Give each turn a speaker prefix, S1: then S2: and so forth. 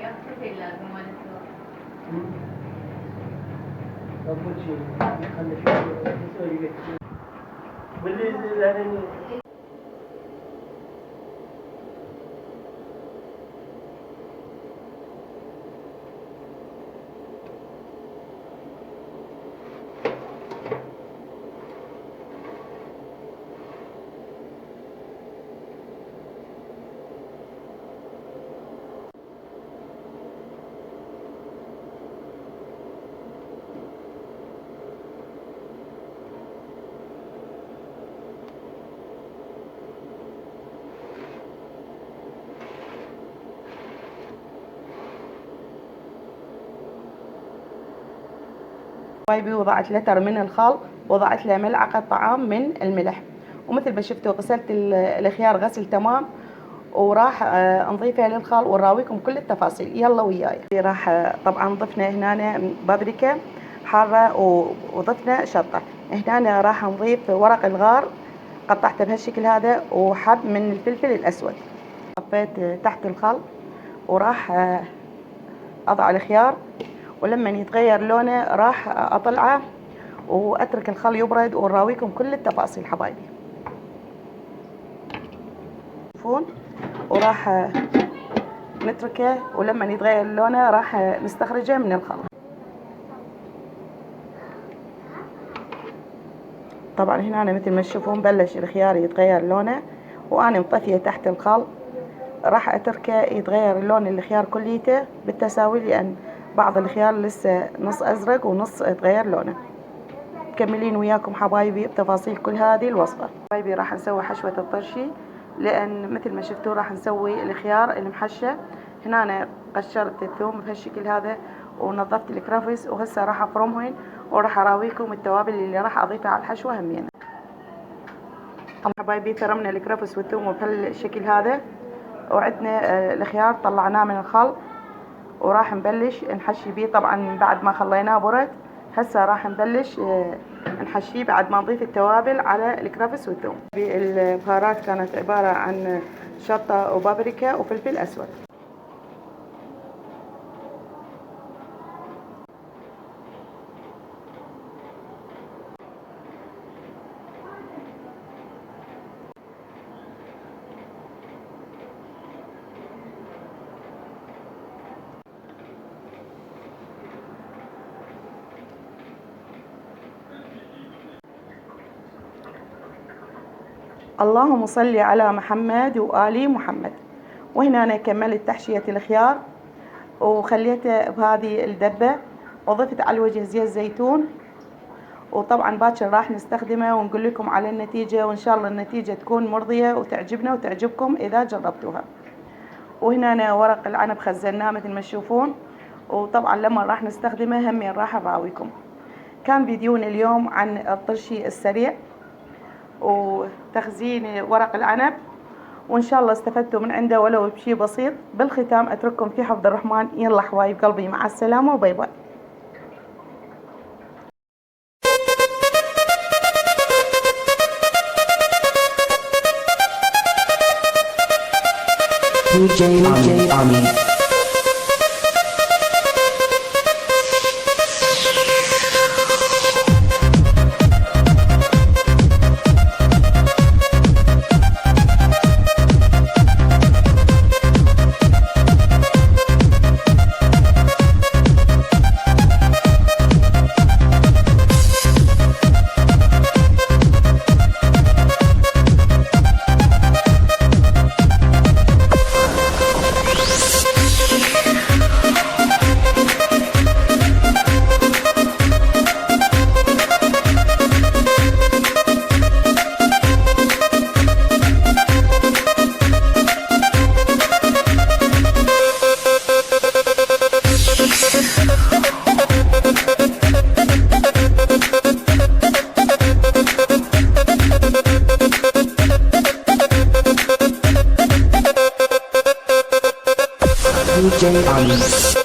S1: أول شيء خلي شوي واللي يعني
S2: حبايبي وضعت لتر من الخل، وضعت له ملعقة طعام من الملح، ومثل ما شفتوا غسلت الخيار غسل تمام، وراح نضيفه للخل ونراويكم كل التفاصيل. يلا وياي. راح طبعا ضفنا هنا بابريكا حارة وضفنا شطة. هنا راح نضيف ورق الغار قطعته بهالشكل هذا، وحب من الفلفل الأسود. طفيت تحت الخل وراح أضع الخيار، ولما يتغير لونه راح أطلعه وأترك الخل يبرد ونراويكم كل التفاصيل حبايبي. شوفون، وراح نتركه، ولما يتغير لونه راح نستخرجه من الخل. طبعا هنا مثل ما تشوفون بلش الخيار يتغير لونه، وأنا مطفية تحت الخل. راح أتركه يتغير لون الخيار كليته بالتساوي، لأن بعض الخيار لسه نص أزرق ونص يتغير لونه. مكملين وياكم حبايبي بتفاصيل كل هذه الوصفة. حبايبي راح نسوي حشوة الطرشي، لأن مثل ما شفتوا راح نسوي الخيار المحشى. هنا أنا قشرت الثوم بهالشكل هذا، ونظفت الكرفس، وهسه راح أفرمهن وراح أراويكم التوابل اللي راح أضيفها على الحشوة همينة. حبايبي فرمنا الكرفس والثوم بهالشكل هذا، وعندنا الخيار طلعناه من الخل، وراح نبلش نحشي بيه. طبعا بعد ما خليناه برد، هسه راح نبلش نحشيه بعد ما نضيف التوابل على الكرفس والثوم. البهارات كانت عبارة عن شطة وبابريكا وفلفل أسود. اللهم صل على محمد وآل محمد. وهنا أنا كملت تحشية الخيار وخليته بهذه الدبة، وضفت على الوجه زيت زيتون. وطبعا باكر راح نستخدمه ونقول لكم على النتيجة، وإن شاء الله النتيجة تكون مرضية وتعجبنا وتعجبكم إذا جربتوها. وهنا أنا ورق العنب خزناه مثل ما تشوفون، وطبعا لما راح نستخدمه همين راح نراويكم. كان فيديونا اليوم عن الطرشي السريع وتخزين ورق العنب، وإن شاء الله استفدتوا من عنده ولو بشيء بسيط. بالختام أترككم في حفظ الرحمن. يلا حبايب قلبي، مع السلامة وباي باي.
S3: DJ Ami. DJ Ami.